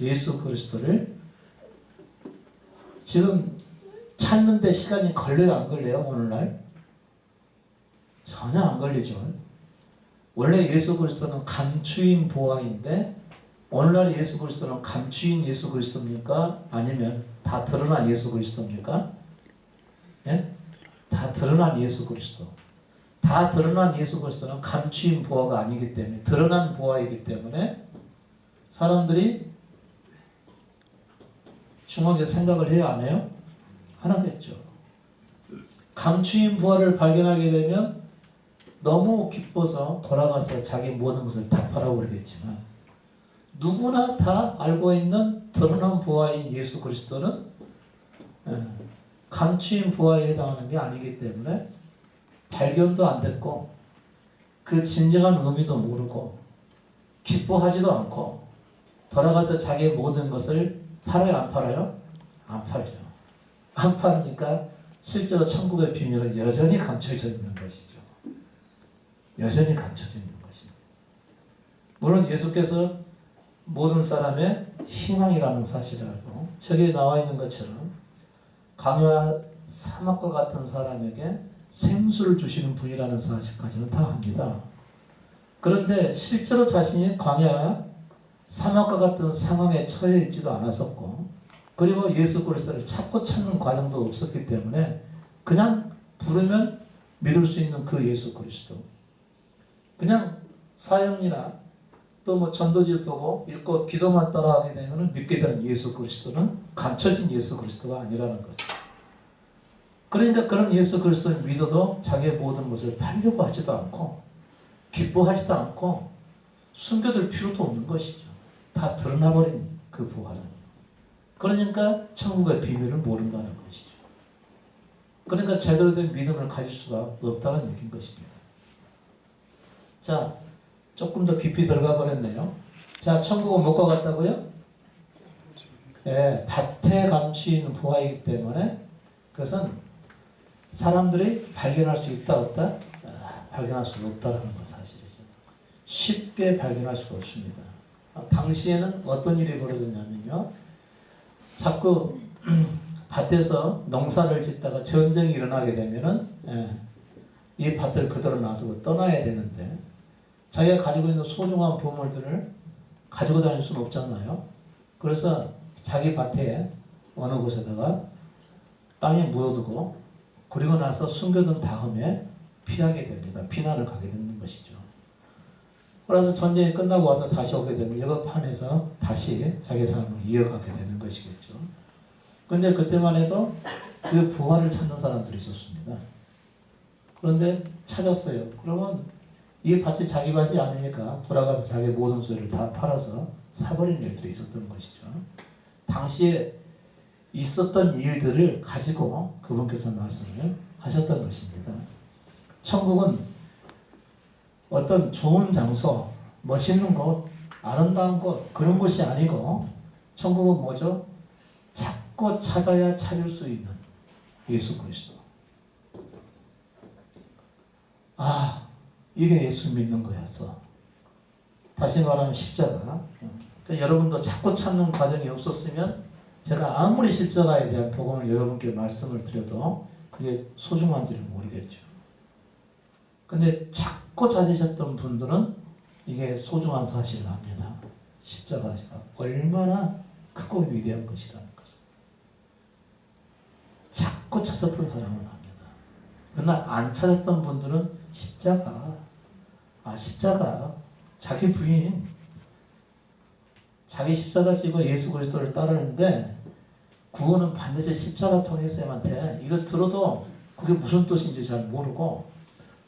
예수 그리스도를 지금 찾는데 시간이 걸려요, 안 걸려요? 오늘날? 전혀 안 걸리죠. 원래 예수 그리스도는 감추인 보화인데 오늘날 예수 그리스도는 감추인 예수 그리스도입니까? 아니면 다 드러난 예수 그리스도입니까? 예? 다 드러난 예수 그리스도. 다 드러난 예수 그리스도는 감추인 보화가 아니기 때문에, 드러난 보화이기 때문에 사람들이 중요하게 생각을 해야 안 해요? 안 하겠죠. 감추인 보화를 발견하게 되면 너무 기뻐서 돌아가서 자기 모든 것을 다 팔아버리겠지만, 누구나 다 알고 있는 드러난 보화인 예수 그리스도는 감추인 보화에 해당하는 게 아니기 때문에 발견도 안 됐고 그 진정한 의미도 모르고 기뻐하지도 않고 돌아가서 자기의 모든 것을 팔아요, 안 팔아요? 안 팔죠. 안 파니까 실제로 천국의 비밀은 여전히 감춰져 있는 것이죠. 여전히 감춰져 있는 것입니다. 물론 예수께서 모든 사람의 희망이라는 사실을 알고 저기에 나와 있는 것처럼 강요와 사막과 같은 사람에게 생수를 주시는 분이라는 사실까지는 다 합니다. 그런데 실제로 자신이 광야와 사막과 같은 상황에 처해 있지도 않았었고, 그리고 예수 그리스도를 찾는 과정도 없었기 때문에 그냥 부르면 믿을 수 있는 그 예수 그리스도, 그냥 사형이나 또 뭐 전도지 보고 읽고 기도만 따라하게 되면 믿게 되는 예수 그리스도는 감춰진 예수 그리스도가 아니라는 거죠. 그러니까 그런 예수 그리스도를 믿어도 자기의 모든 것을 팔려고 하지도 않고 기뻐하지도 않고 숨겨둘 필요도 없는 것이죠. 다 드러나버린 그 부활은. 그러니까 천국의 비밀을 모른다는 것이죠. 그러니까 제대로 된 믿음을 가질 수가 없다는 얘기인 것입니다. 자, 조금 더 깊이 들어가 버렸네요. 자, 천국은 뭐가 같다고요? 예, 밭에 감추인 보화이기 때문에 그것은 사람들이 발견할 수 있다 없다? 발견할 수 없다는 것 사실이죠. 쉽게 발견할 수가 없습니다. 당시에는 어떤 일이 벌어졌냐면요, 자꾸 밭에서 농사를 짓다가 전쟁이 일어나게 되면은 이 밭을 그대로 놔두고 떠나야 되는데 자기가 가지고 있는 소중한 보물들을 가지고 다닐 수는 없잖아요. 그래서 자기 밭에 어느 곳에다가 땅에 묻어두고 그리고 나서 숨겨둔 다음에 피하게 됩니다. 피난을 가게 되는 것이죠. 그래서 전쟁이 끝나고 와서 다시 오게 되면 여급판에서 다시 자기 삶을 이어가게 되는 것이겠죠. 근데 그때만 해도 그 부활을 찾는 사람들이 있었습니다. 그런데 찾았어요. 그러면 이 밭이 자기 밭이 아니니까 돌아가서 자기 모든 소유를 다 팔아서 사버린 일들이 있었던 것이죠. 당시에 있었던 일들을 가지고 그분께서 말씀을 하셨던 것입니다. 천국은 어떤 좋은 장소, 멋있는 곳, 아름다운 곳, 그런 곳이 아니고 천국은 뭐죠? 찾고 찾아야 찾을 수 있는 예수 그리스도. 이게 예수 믿는 거였어. 다시 말하면 십자가. 그러니까 여러분도 찾고 찾는 과정이 없었으면 제가 아무리 십자가에 대한 복음을 여러분께 말씀을 드려도 그게 소중한지를 모르겠죠. 근데 찾고 찾으셨던 분들은 이게 소중한 사실을 압니다. 십자가가 얼마나 크고 위대한 것이라는 것을. 찾고 찾았던 사람은 압니다. 그러나 안 찾았던 분들은 십자가, 자기 부인, 자기 십자가 지고 예수 그리스도를 따르는데 구원은 반드시 십자가 통해서야만 돼. 이거 들어도 그게 무슨 뜻인지 잘 모르고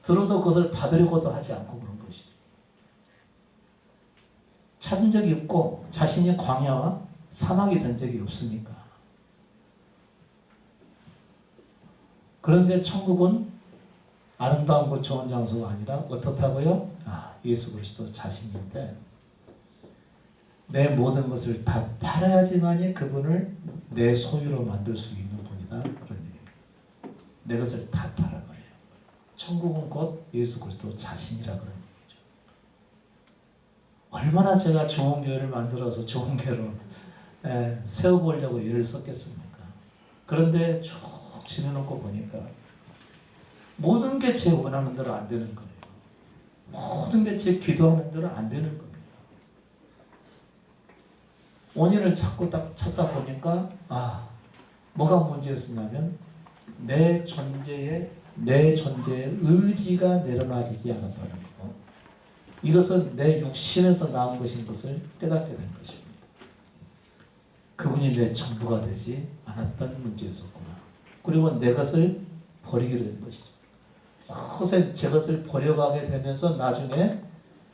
들어도 그것을 받으려고도 하지 않고 그런 것이죠. 찾은 적이 없고 자신이 광야와 사막이 된 적이 없으니까. 그런데 천국은 아름다운 곳 좋은 장소가 아니라 어떻다고요? 예수 그리스도 자신인데 내 모든 것을 다 팔아야지만이 그분을 내 소유로 만들 수 있는 분이다. 그런 얘기입니다. 내 것을 다 팔아버려요. 천국은 곧 예수 그리스도 자신이라 그런 얘기죠. 얼마나 제가 좋은 교회를 만들어서 좋은 교회로 세워보려고 애를 썼겠습니까? 그런데 쭉 지내놓고 보니까 모든 게 제 원하는 대로 안 되는 거예요. 모든 게 제 기도하는 대로 안 되는 겁니다. 원인을 자꾸 딱 찾다 보니까 뭐가 문제였냐면 내 존재의 의지가 내려놔지지 않았다는 거. 이것은 내 육신에서 나온 것인 것을 깨닫게 된 것입니다. 그분이 내 전부가 되지 않았다는 문제였었구나. 그리고 내 것을 버리게 된 것이죠. 서서히 제 것을 버려가게 되면서 나중에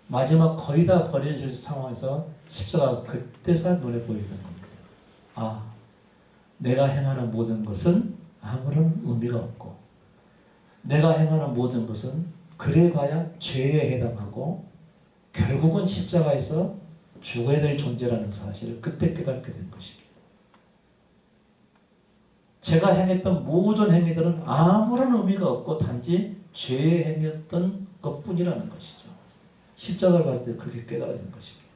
마지막 거의 다 버려질 상황에서 십자가 그때서 눈에 보이는 겁니다. 내가 행하는 모든 것은 아무런 의미가 없고 내가 행하는 모든 것은 그래봐야 죄에 해당하고 결국은 십자가에서 죽어야 될 존재라는 사실을 그때 깨닫게 된 것입니다. 제가 행했던 모든 행위들은 아무런 의미가 없고 단지 죄에 행했던 것뿐이라는 것이죠. 십자가를 봤을 때 그게 깨달아진 것입니다.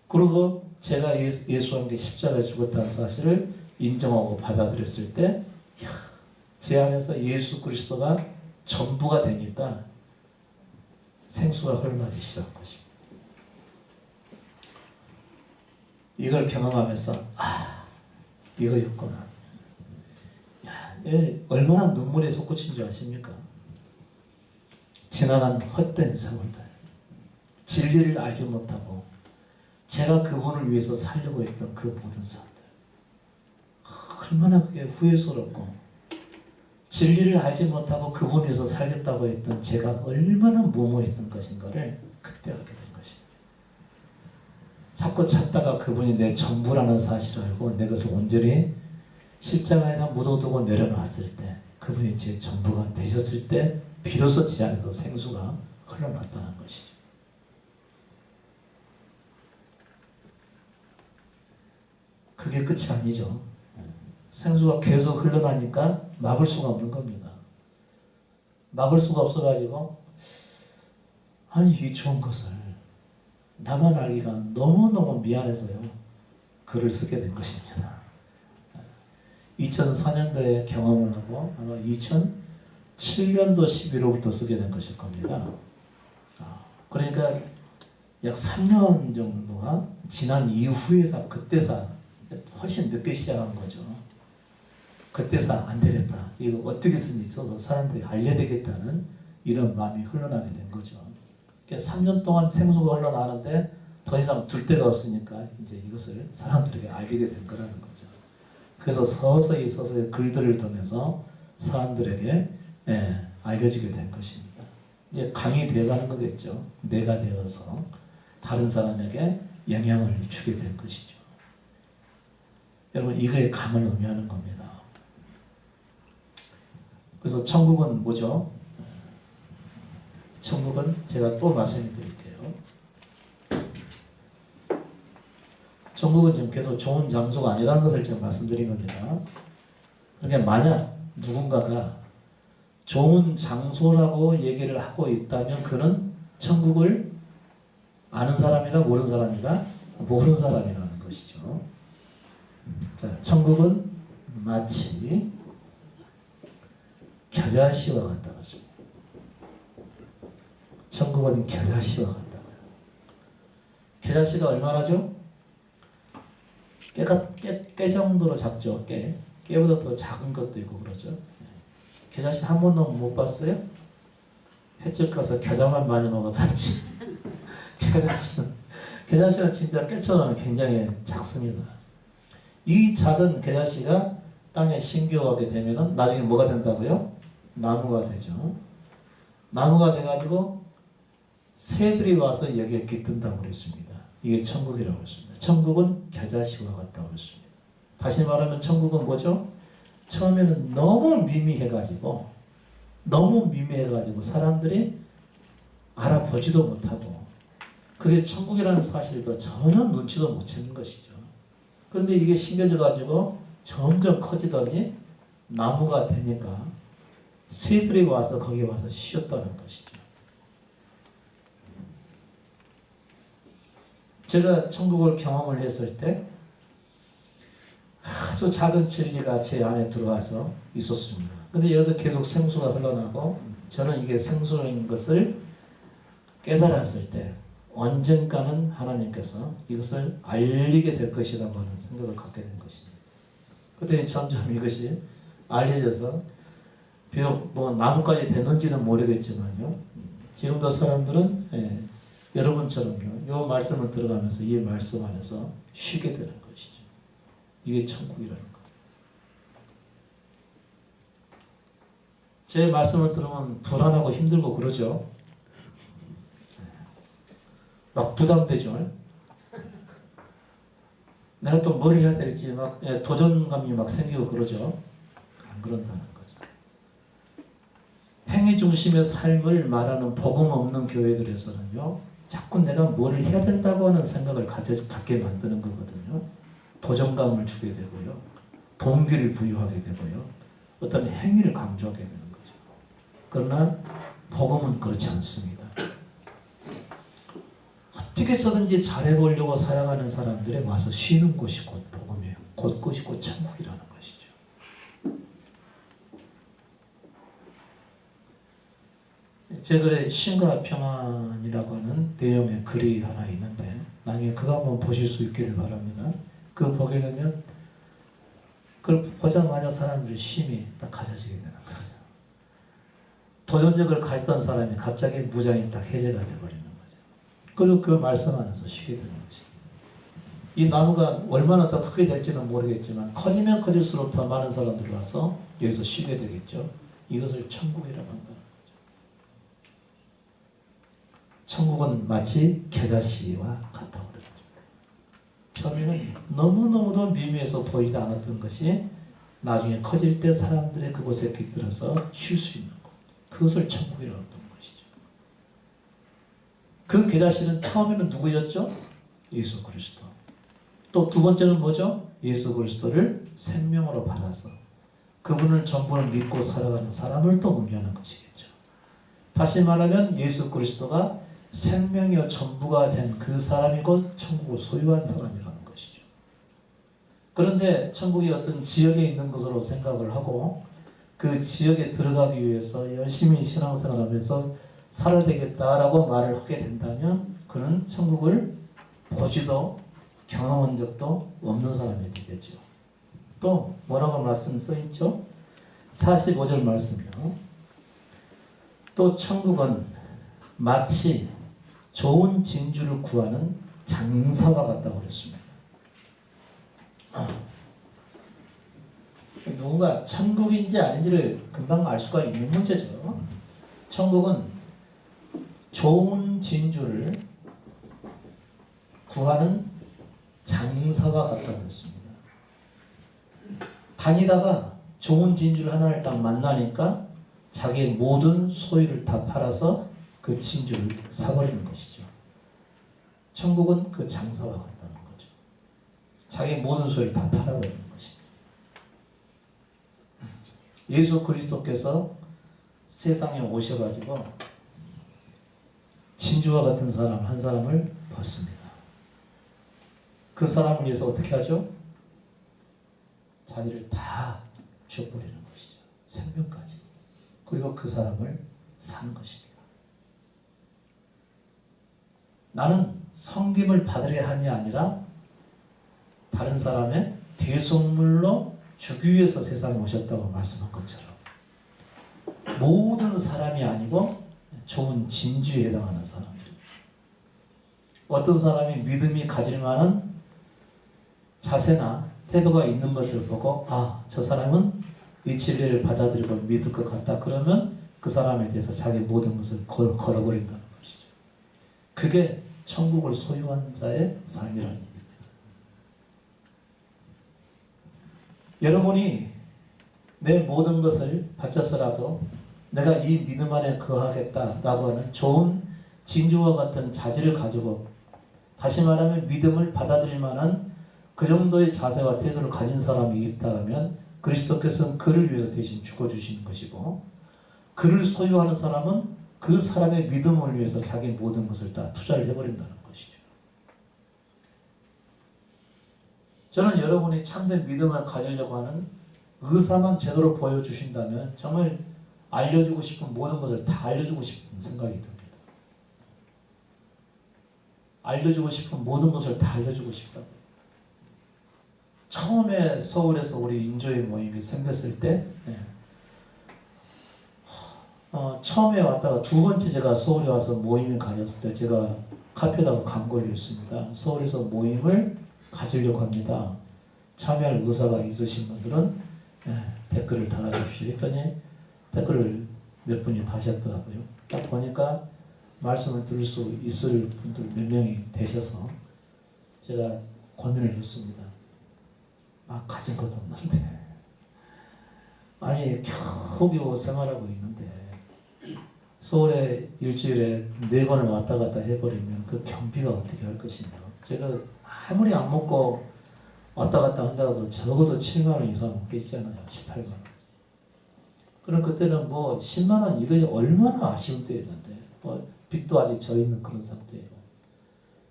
그리고 제가 예수와 함께 십자가에 죽었다는 사실을 인정하고 받아들였을 때 제 안에서 예수 그리스도가 전부가 되니까 생수가 흘러나기 시작한 것입니다. 이걸 경험하면서 이거였구나. 얼마나 눈물에 솟구친 줄 아십니까? 지나간 헛된 세월들, 진리를 알지 못하고 제가 그분을 위해서 살려고 했던 그 모든 사람들, 얼마나 그게 후회스럽고 진리를 알지 못하고 그분을 위해서 살겠다고 했던 제가 얼마나 무모했던 것인가를 그때 알게 된 것입니다. 자꾸 찾다가 그분이 내 전부라는 사실을 알고 내 것을 온전히 십자가에다 묻어두고 내려놨을 때 그분이 제 전부가 되셨을 때 비로소 제 안에서 생수가 흘러났다는 것이죠. 그게 끝이 아니죠. 생수가 계속 흘러나니까 막을 수가 없는 겁니다. 막을 수가 없어가지고 이 좋은 것을 나만 알기가 너무너무 미안해서요. 글을 쓰게 된 것입니다. 2004년도에 경험을 하고 아마 2007년도 11월부터 쓰게 된 것일 겁니다. 그러니까 약 3년 정도가 지난 이후에서 그때서 훨씬 늦게 시작한 거죠. 그때서 안 되겠다. 이거 어떻게 쓰니 있어서 사람들이 알려야 되겠다는 이런 마음이 흘러나게 된 거죠. 3년 동안 생수가 흘러나는데 더 이상 둘 데가 없으니까 이제 이것을 사람들에게 알리게 된 거라는 거죠. 그래서 서서히 글들을 통해서 사람들에게 알려지게 된 것입니다. 이제 강이 되어가는 거겠죠. 내가 되어서 다른 사람에게 영향을 주게 된 것이죠. 여러분 이거의 강을 의미하는 겁니다. 그래서 천국은 뭐죠? 천국은 제가 또 말씀드릴게요. 천국은 지금 계속 좋은 장소가 아니라는 것을 제가 말씀드린 겁니다. 그러니까 만약 누군가가 좋은 장소라고 얘기를 하고 있다면 그는 천국을 아는 사람이다, 모르는 사람이다? 모르는 사람이라는 것이죠. 자, 천국은 마치 겨자씨와 같다고 했습니다. 천국은 겨자씨와 같다고요. 겨자씨가 얼마나죠? 깨 정도로 작죠. 깨보다 더 작은 것도 있고 그러죠. 겨자씨 한 번도 못 봤어요? 횟집 가서 겨자만 많이 먹어봤지. 겨자씨는 진짜 깨처럼 굉장히 작습니다. 이 작은 겨자씨가 땅에 심겨가게 되면 나중에 뭐가 된다고요? 나무가 되죠. 나무가 돼가지고 새들이 와서 여기에 깃든다고 그랬습니다. 이게 천국이라고 했습니다. 천국은 겨자씨와 같다고 했습니다. 다시 말하면 천국은 뭐죠? 처음에는 너무 미미해가지고 사람들이 알아보지도 못하고 그게 천국이라는 사실도 전혀 눈치도 못 채는 것이죠. 그런데 이게 심겨져가지고 점점 커지더니 나무가 되니까 새들이 와서 거기에 와서 쉬었다는 것이죠. 제가 천국을 경험을 했을 때 아주 작은 진리가 제 안에 들어와서 있었습니다. 근데 여기서 계속 생수가 흘러나고 저는 이게 생수인 것을 깨달았을 때 언젠가는 하나님께서 이것을 알리게 될 것이라고 하는 생각을 갖게 된 것입니다. 그때 점점 이것이 알려져서 비록 뭐 나뭇가지 됐는지는 모르겠지만요. 지금도 사람들은 여러분처럼요. 이 말씀을 들어가면서 이 말씀 안에서 쉬게 되는 것이죠. 이게 천국이라는 거. 제 말씀을 들으면 불안하고 힘들고 그러죠. 막 부담되죠. 내가 또 뭘 해야 될지 막 도전감이 막 생기고 그러죠. 안 그런다는 거죠. 행위 중심의 삶을 말하는 복음 없는 교회들에서는요. 자꾸 내가 뭘 해야 된다고 하는 생각을 갖게 만드는 거거든요. 도전감을 주게 되고요. 동기를 부여하게 되고요. 어떤 행위를 강조하게 되는 거죠. 그러나 복음은 그렇지 않습니다. 어떻게 해서든지 잘해보려고 살아가는 사람들에 와서 쉬는 곳이 곧 복음이에요. 곳곳이 곧 천국이라는 것이죠. 제 글에 신과 평안이라고 하는 내용의 글이 하나 있는데 나중에 그거 한번 보실 수 있기를 바랍니다. 그거 보게 되면 그걸 보자마자 사람들이 쉼이 딱 가져지게 되는 거죠. 도전적을 갈던 사람이 갑자기 무장이 딱 해제가 되어버리는 거죠. 그리고 그 말씀 안에서 쉬게 되는 것입니다. 이 나무가 얼마나 더 크게 될지는 모르겠지만 커지면 커질수록 더 많은 사람들이 와서 여기서 쉬게 되겠죠. 이것을 천국이라고 한다는 거죠. 천국은 마치 겨자씨와 같다고 그러죠. 처음에는 너무너무도 미미해서 보이지 않았던 것이 나중에 커질 때 사람들의 그곳에 깃들어서 쉴 수 있는 것. 그것을 천국이라고 했던 것이죠. 그 겨자씨는 처음에는 누구였죠? 예수 그리스도. 또 두 번째는 뭐죠? 예수 그리스도를 생명으로 받아서 그분을 전부를 믿고 살아가는 사람을 또 의미하는 것이겠죠. 다시 말하면 예수 그리스도가 생명이요 전부가 된 그 사람이 곧 천국을 소유한 사람이라는 것이죠. 그런데 천국이 어떤 지역에 있는 것으로 생각을 하고 그 지역에 들어가기 위해서 열심히 신앙생활하면서 살아야 되겠다라고 말을 하게 된다면 그는 천국을 보지도 경험한 적도 없는 사람이 되겠죠. 또 뭐라고 말씀 써있죠? 45절 말씀이요. 또 천국은 마치 좋은 진주를 구하는 장사와 같다고 그랬습니다. 누군가 천국인지 아닌지를 금방 알 수가 있는 문제죠. 천국은 좋은 진주를 구하는 장사와 같다고 그랬습니다. 다니다가 좋은 진주를 하나를 딱 만나니까 자기의 모든 소유를 다 팔아서 그 진주를 사버리는 것이죠. 천국은 그 장사와 같다는 거죠. 자기 모든 소유를 다 팔아버리는 것입니다. 예수 그리스도께서 세상에 오셔가지고 진주와 같은 사람 한 사람을 봤습니다. 그 사람을 위해서 어떻게 하죠? 자기를 다 줘버리는 것이죠. 생명까지. 그리고 그 사람을 사는 것입니다. 나는 섬김을 받으려 함이 아니라 다른 사람의 대속물로 주기 위해서 세상에 오셨다고 말씀한 것처럼 모든 사람이 아니고 좋은 진주에 해당하는 사람들. 어떤 사람이 믿음이 가질 만한 자세나 태도가 있는 것을 보고 저 사람은 이 진리를 받아들이고 믿을 것 같다. 그러면 그 사람에 대해서 자기 모든 것을 걸어버린다는 것이죠. 그게 천국을 소유한 자의 삶이라는 얘기입니다. 여러분이 내 모든 것을 바쳐서라도 내가 이 믿음 안에 거하겠다라고 하는 좋은 진주와 같은 자질을 가지고 다시 말하면 믿음을 받아들일 만한 그 정도의 자세와 태도를 가진 사람이 있다면 그리스도께서는 그를 위해서 대신 죽어주시는 것이고 그를 소유하는 사람은 그 사람의 믿음을 위해서 자기 모든 것을 다 투자를 해버린다는 것이죠. 저는 여러분이 참된 믿음을 가지려고 하는 의사만 제대로 보여주신다면 정말 알려주고 싶은 모든 것을 다 알려주고 싶은 생각이 듭니다. 알려주고 싶은 모든 것을 다 알려주고 싶다. 처음에 서울에서 우리 인조의 모임이 생겼을 때 처음에 왔다가 두 번째 제가 서울에 와서 모임을 가졌을 때 제가 카페에다가 광고를 했습니다. 서울에서 모임을 가지려고 합니다. 참여할 의사가 있으신 분들은 댓글을 달아주십시오. 했더니 댓글을 몇 분이 다셨더라고요. 딱 보니까 말씀을 들을 수 있을 분들 몇 명이 되셔서 제가 고민을 했습니다. 가진 것도 없는데 아니 겨우겨우 생활하고 있는데 서울에 일주일에 4번을 왔다 갔다 해버리면 그 경비가 어떻게 할 것이냐. 제가 아무리 안 먹고 왔다 갔다 한다라도 적어도 7만 원 이상 먹겠잖아요. 7, 8만 원. 그럼 그때는 뭐 10만 원 이거 얼마나 아쉬운 때였는데 빚도 아직 져 있는 그런 상태예요.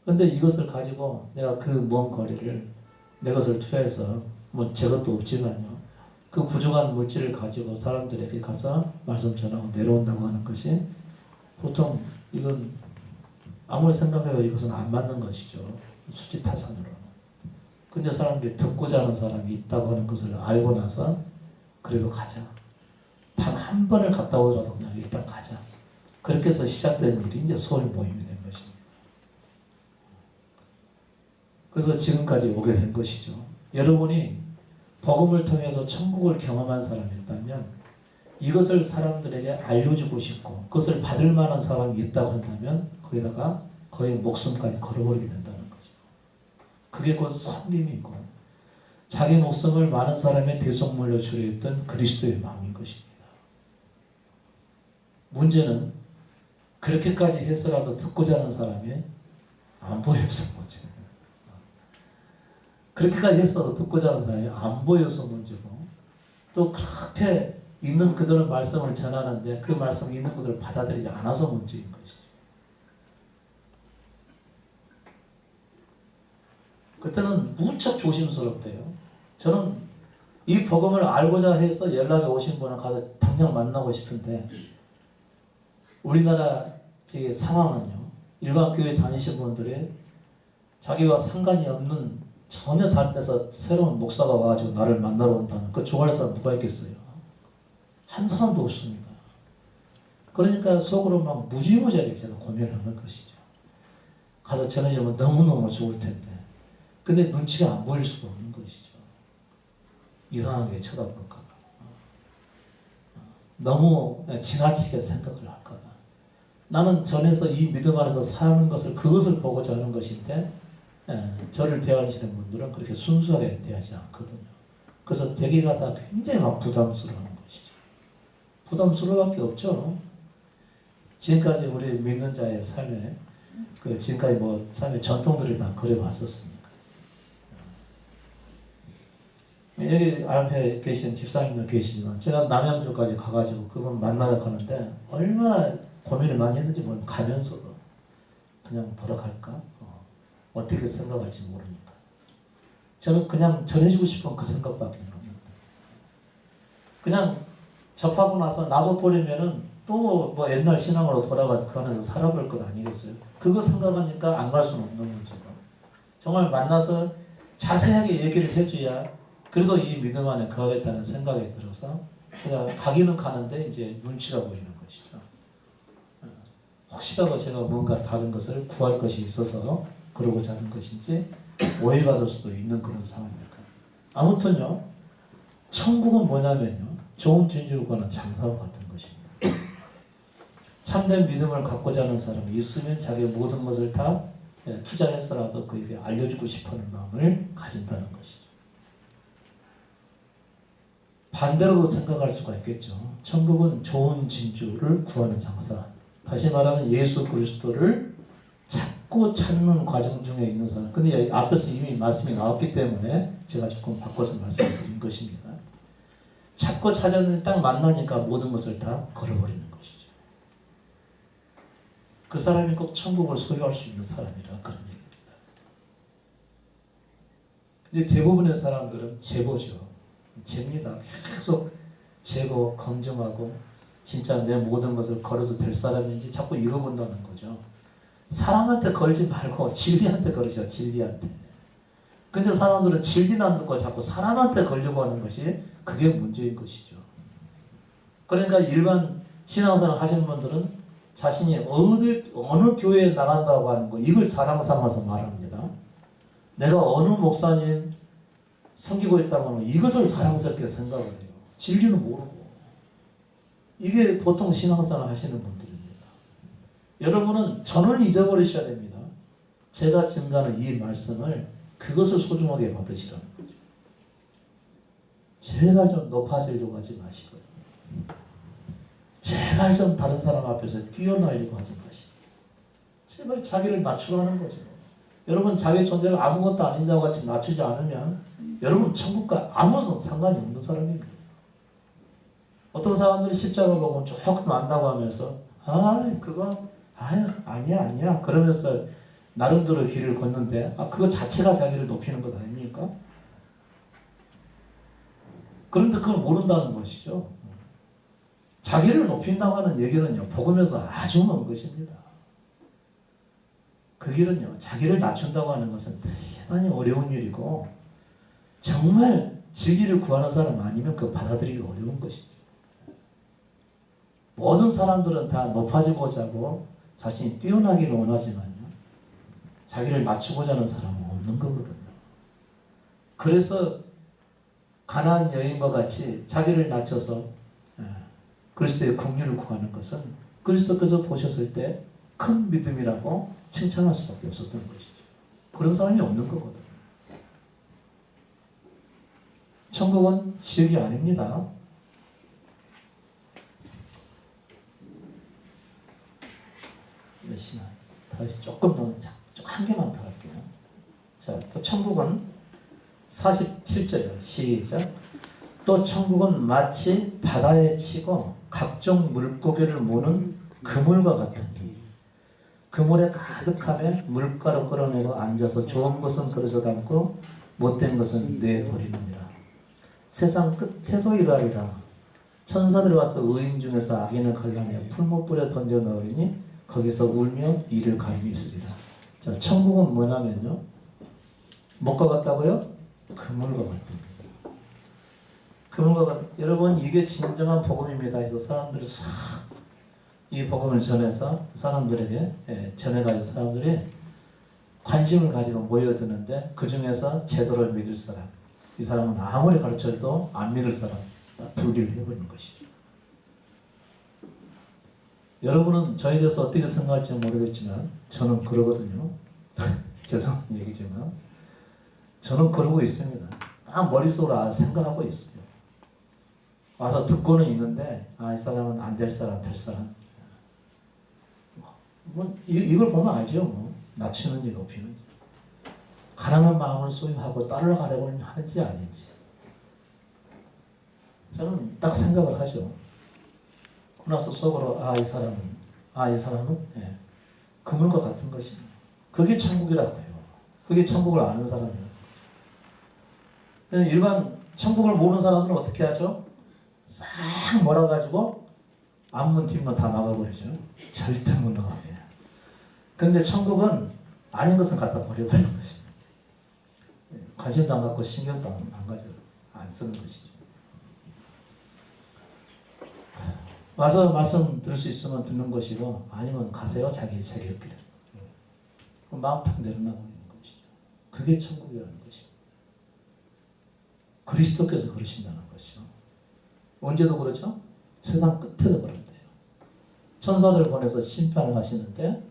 그런데 이것을 가지고 내가 그 먼 거리를 내 것을 투자해서 뭐 제 것도 없지만요. 그 부족한 물질을 가지고 사람들에게 가서 말씀 전하고 내려온다고 하는 것이 보통 이건 아무리 생각해도 이것은 안 맞는 것이죠. 수지타산으로. 근데 사람들이 듣고자 하는 사람이 있다고 하는 것을 알고 나서 그래도 가자. 단 한 번을 갔다 오더라도 그냥 일단 가자. 그렇게 해서 시작된 일이 이제 서울 모임이 된 것입니다. 그래서 지금까지 오게 된 것이죠. 여러분이 복음을 통해서 천국을 경험한 사람이 있다면 이것을 사람들에게 알려주고 싶고 그것을 받을 만한 사람이 있다고 한다면 거기다가 거의 목숨까지 걸어버리게 된다는 거죠. 그게 곧 섬김이고 자기 목숨을 많은 사람의 대속물로 주려 했던 그리스도의 마음인 것입니다. 문제는 그렇게까지 해서라도 듣고자 하는 사람이 안 보여서 문제예요. 그렇게까지 해서라도 듣고자 하는 사람이 안 보여서 문제고 또 그렇게 있는 그대로 말씀을 전하는데 그 말씀이 있는 그대로 받아들이지 않아서 문제인 것이죠. 그때는 무척 조심스럽대요. 저는 이 복음을 알고자 해서 연락이 오신 분을 가서 당장 만나고 싶은데 우리나라 상황은요. 일반 교회 다니신 분들이 자기와 상관이 없는 전혀 다른 데서 새로운 목사가 와가지고 나를 만나러 온다는 그 좋아할 사람 누가 있겠어요? 한 사람도 없습니다. 그러니까 속으로 막 무지무지하게 제가 고민을 하는 것이죠. 가서 전해주면 너무너무 좋을 텐데 근데 눈치가 안 보일 수가 없는 것이죠. 이상하게 쳐다볼까 봐. 너무 지나치게 생각을 할까 봐. 나는 전에서 이 믿음 안에서 사는 것을 그것을 보고자 하는 것인데 저를 대하시는 분들은 그렇게 순수하게 대하지 않거든요. 그래서 대개가 다 굉장히 막 부담스러운 것이죠. 부담스러울 밖에 없죠. 지금까지 우리 믿는 자의 삶에 지금까지 삶의 전통들이 다 그래왔었습니다. 여기 앞에 계신 집사님도 계시지만 제가 남양주까지 가가지고 그분 만나러 가는데 얼마나 고민을 많이 했는지 모르면 가면서도 그냥 돌아갈까? 어떻게 생각할지 모르니까. 저는 그냥 전해주고 싶은 그 생각밖에 없는데 그냥 접하고 나서 놔둬버리면은 또 옛날 신앙으로 돌아가서 그 안에서 살아볼 것 아니겠어요? 그거 생각하니까 안 갈 수는 없는 문제고 정말 만나서 자세하게 얘기를 해줘야 그래도 이 믿음 안에 거하겠다는 생각이 들어서 제가 가기는 가는데 이제 눈치가 보이는 것이죠. 혹시라도 제가 뭔가 다른 것을 구할 것이 있어서 그러고자 하는 것인지 오해받을 수도 있는 그런 상황입니다. 아무튼요. 천국은 뭐냐면요. 좋은 진주를 거는 장사와 같은 것입니다. 참된 믿음을 갖고자 하는 사람이 있으면 자기의 모든 것을 다 투자해서라도 그에게 알려주고 싶어하는 마음을 가진다는 것이죠. 반대로도 생각할 수가 있겠죠. 천국은 좋은 진주를 구하는 장사. 다시 말하면 예수 그리스도를 찾고 찾는 과정 중에 있는 사람. 근데 앞에서 이미 말씀이 나왔기 때문에 제가 조금 바꿔서 말씀드린 것입니다. 찾고 찾았는데 딱 만나니까 모든 것을 다 걸어버리는 것이죠. 그 사람이 꼭 천국을 소유할 수 있는 사람이라 그런 얘기입니다. 근데 대부분의 사람들은 제보죠. 잽니다. 계속 재고 검증하고 진짜 내 모든 것을 걸어도 될 사람인지 자꾸 읽어본다는 거죠. 사람한테 걸지 말고 진리한테 걸으셔. 진리한테. 근데 사람들은 진리는 안 듣고 자꾸 사람한테 걸려고 하는 것이 그게 문제인 것이죠. 그러니까 일반 신앙생활 하시는 분들은 자신이 어느 교회에 나간다고 하는 거 이걸 자랑 삼아서 말합니다. 내가 어느 목사님 섬기고 있다고 하는 이것을 자랑스럽게 생각을 해요. 진리는 모르고. 이게 보통 신앙생활 하시는 분들입니다. 여러분은 전을 잊어버리셔야 됩니다. 제가 증가하는 이 말씀을 그것을 소중하게 받으시라는 거죠. 제발 좀 높아지려고 하지 마시고요. 제발 좀 다른 사람 앞에서 뛰어나려고 하지 마시고 제발 자기를 낮추라는 거죠. 여러분 자기 존재를 아무것도 아닌다고 같이 낮추지 않으면 여러분 천국과 아무 상관이 없는 사람입니다. 어떤 사람들이 십자가 보고 조금 안다고 하면서 그거 아니야 그러면서 나름대로 길을 걷는데 그거 자체가 자기를 높이는 것 아닙니까? 그런데 그걸 모른다는 것이죠. 자기를 높인다고 하는 얘기는요, 복음에서 아주 먼 것입니다. 그 길은요, 자기를 낮춘다고 하는 것은 대단히 어려운 일이고, 정말 진리를 구하는 사람 아니면 그거 받아들이기 어려운 것이죠. 모든 사람들은 다 높아지고자 하고, 자신이 뛰어나기를 원하지만요, 자기를 낮추고자 하는 사람은 없는 거거든요. 그래서, 가나안 여인과 같이 자기를 낮춰서 그리스도의 긍휼을 구하는 것은 그리스도께서 보셨을 때 큰 믿음이라고 칭찬할 수밖에 없었던 것이죠. 그런 사람이 없는 거거든요. 천국은 지옥이 아닙니다. 몇 시나? 다시 조금 더, 한 개만 더 할게요. 자, 또 천국은 47절이요. 시작. 또 천국은 마치 바다에 치고 각종 물고기를 모는 그물과 같으니 그물에 가득하면 물가로 끌어내고 앉아서 좋은 것은 그릇에 담고 못된 것은 내버리느니라. 세상 끝에도 이러하리라. 천사들이 와서 의인 중에서 악인을 갈라내어 풀무불에 던져 넣으리니 거기서 울며 이를 갈미 있으리라. 자, 천국은 뭐냐면요, 뭐가 같다고요? 그물과 같다. 여러분 이게 진정한 복음입니다. 그래서 사람들이 싹 이 복음을 전해서 사람들에게 전해가지고 사람들이 관심을 가지고 모여드는데 그 중에서 제대로 믿을 사람, 이 사람은 아무리 가르쳐도 안 믿을 사람 다 분리를 해버리는 것이죠. 여러분은 저에 대해서 어떻게 생각할지 모르겠지만 저는 그러거든요. 죄송한 얘기지만 저는 그러고 있습니다. 딱 머릿속으로 생각하고 있어요. 와서 듣고는 있는데 이 사람은 안 될 사람, 될 사람. 이걸 보면 알죠. 낮추는지 높이는지. 가난한 마음을 소유하고 따라가려고 하는지 아닌지. 저는 딱 생각을 하죠. 그러나서 속으로 이 사람은 그물과 같은 것입니다. 그게 천국이라고 해요. 그게 천국을 아는 사람이에요. 일반 천국을 모르는 사람들은 어떻게 하죠? 싹 몰아가지고 앞문 뒷문 다 막아버리죠. 절대 못 나가게. 근데 천국은 아닌 것은 갖다 버려버리는 것입니다. 관심도 안 갖고 신경도 안 가져 안 쓰는 것이죠. 와서 말씀 들을 수 있으면 듣는 것이고 아니면 가세요. 자기 길을. 마음 탁 내려놔버리는 것이죠. 그게 천국이라는 것이죠. 그리스도께서 그러신다는 것이죠. 언제도 그렇죠? 세상 끝에도 그런데요. 천사들 보내서 심판을 하시는데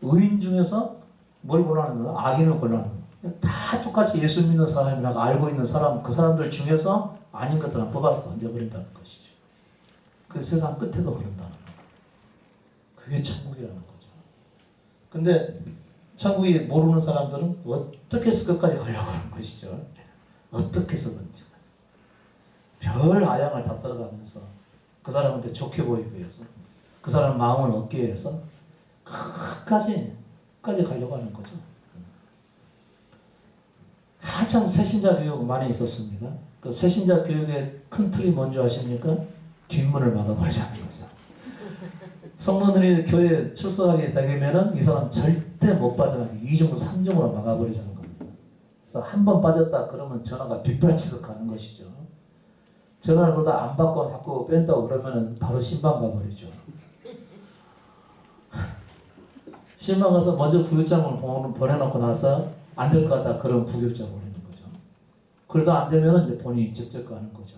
의인 중에서 뭘 골라내는 거야? 악인을 골라내는 거야. 다 똑같이 예수 믿는 사람이라고 알고 있는 사람, 그 사람들 중에서 아닌 것들은 뽑아서 던져버린다는 것이죠. 그 세상 끝에도 그런다는 거예요. 그게 천국이라는 거죠. 근데 천국이 모르는 사람들은 어떻게 해서 끝까지 가려고 하는 것이죠. 어떻게 해서든지. 별 아양을 다 떨어가면서 그 사람한테 좋게 보이기 위해서 그 사람 마음을 얻기 위해서 끝까지 가려고 하는 거죠. 한참 새신자 교육 많이 있었습니다. 그 새신자 교육의 큰 틀이 뭔지 아십니까? 뒷문을 막아버리자는 거죠. 성도들이 교회에 출석하게 되면은 이 사람 절대 못 빠져나가게 2중 3중으로 막아버리자는 겁니다. 그래서 한 번 빠졌다 그러면 전화가 빗발치듯 가는 것이죠. 전화를 보다 안 받고 자꾸 뺀다고 그러면은 바로 신방 가버리죠. 신방 가서 먼저 부교장을 보내놓고 나서 안 될 것 같다 그러면 부교장 보내는 거죠. 그래도 안 되면은 이제 본인이 직접 가는 거죠.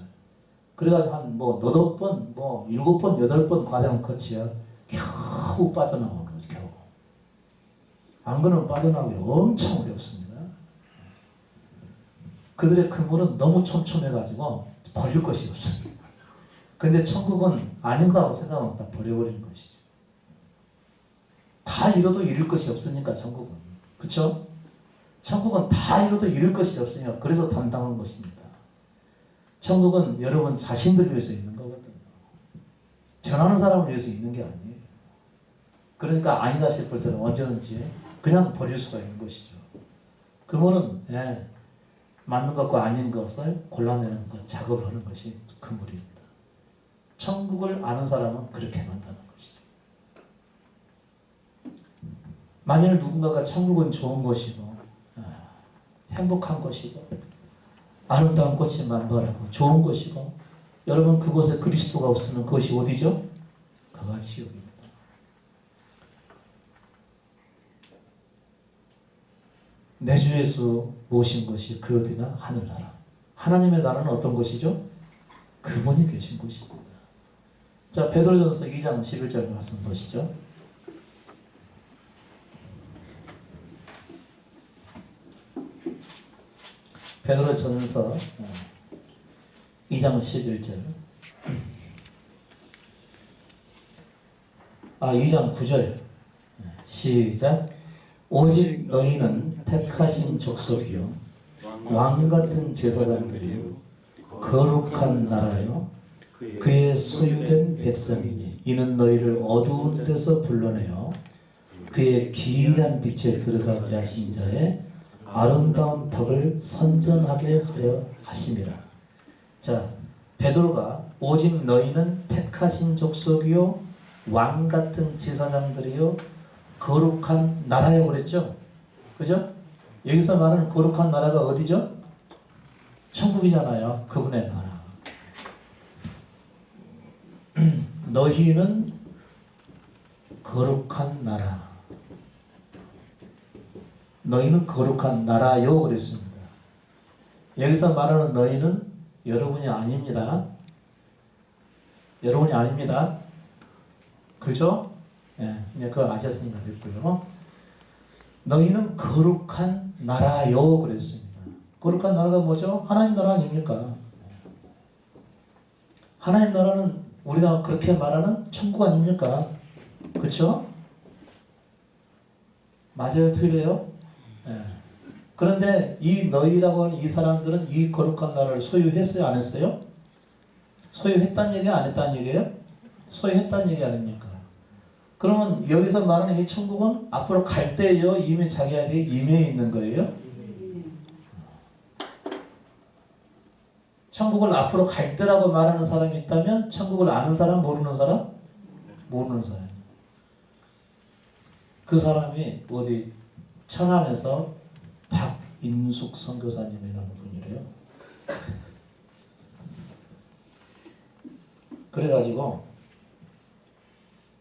그래가지고 한 뭐 8번, 뭐 7번, 8번 과정을 거치야 겨우 빠져나오는 거죠. 겨우. 안 그러면 빠져나오기 엄청 어렵습니다. 그들의 그물은 너무 촘촘해가지고 버릴 것이 없습니다. 근데 천국은 아닌가 하고 생각하면 다 버려버리는 것이죠. 다 잃어도 잃을 것이 없으니까 천국은. 그렇죠? 천국은 다 잃어도 잃을 것이 없으니까 그래서 담당한 것입니다. 천국은 여러분 자신들을 위해서 있는 거거든요. 전하는 사람을 위해서 있는 게 아니에요. 그러니까 아니다 싶을 때는 언제든지 그냥 버릴 수가 있는 것이죠. 그물은 맞는 것과 아닌 것을 골라내는 것, 작업을 하는 것이 그물입니다. 천국을 아는 사람은 그렇게 한다는 것이죠. 만일 누군가가 천국은 좋은 것이고 행복한 것이고 아름다운 꽃이 만발하고 좋은 것이고 여러분 그곳에 그리스도가 없으면 그것이 어디죠? 그가 지옥입니다. 내 주 예수 모신 것이 그 어디나 하늘나라. 하나님의 나라는 어떤 것이죠? 그분이 계신 곳입니다. 자, 베드로전서 2장 11절 말씀 보시죠. 베드로전서 2장 11절 2장 9절 시작. 오직 너희는 택하신 족속이요 왕같은 제사장들이요 거룩한 나라요 그의 소유된 백성이니 이는 너희를 어두운 데서 불러내어 그의 기이한 빛에 들어가게 하신 자의 아름다운 덕을 선전하게 하려 하심이라. 자, 베드로가 오직 너희는 택하신 족속이요 왕같은 제사장들이요 거룩한 나라요 그랬죠? 그죠? 여기서 말하는 거룩한 나라가 어디죠? 천국이잖아요. 그분의 나라. 너희는 거룩한 나라. 너희는 거룩한 나라요 그랬습니다. 여기서 말하는 너희는 여러분이 아닙니다. 여러분이 아닙니다. 그죠? 이제 그걸 아셨으니까 됐고요. 너희는 거룩한 나라요 그랬습니다. 거룩한 나라가 뭐죠? 하나님 나라 아닙니까? 하나님 나라는 우리가 그렇게 말하는 천국 아닙니까? 그렇죠? 맞아요? 틀려요? 그런데 이 너희라고 하는 이 사람들은 이 거룩한 나라를 소유했어요? 안 했어요? 소유했다는 얘기야? 안 했다는 얘기예요? 소유했다는 얘기 아닙니까? 그러면 여기서 말하는 이 천국은 앞으로 갈 때요? 이미 자기에게 임해 있는 거예요? 천국을 앞으로 갈 때라고 말하는 사람이 있다면 천국을 아는 사람, 모르는 사람? 모르는 사람. 그 사람이 어디 천안에서 박인숙 선교사님이라는 분이래요. 그래가지고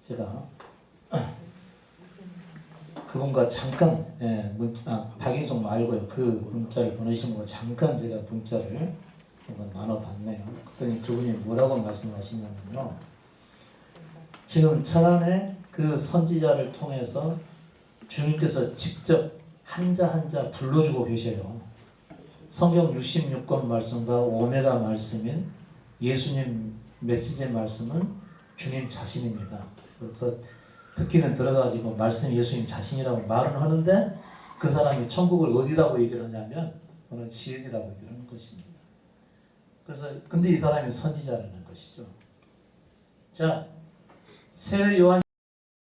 제가 그분과 잠깐 박인숙 말고요. 그 문자를 보내신 거 잠깐 제가 문자를 한번 나눠봤네요. 그랬더니 그분이 뭐라고 말씀하시냐면요. 지금 천안에 그 선지자를 통해서 주님께서 직접 한자 한자 불러주고 계셔요. 성경 66권 말씀과 오메가 말씀인 예수님 메시지의 말씀은 주님 자신입니다. 그래서 듣기는 들어가지고 말씀 예수님 자신이라고 말은 하는데 그 사람이 천국을 어디라고 얘기를 하냐면 어느 지역이라고 얘기를 하는 것입니다. 그래서 근데 이 사람이 선지자라는 것이죠. 자, 세례 요한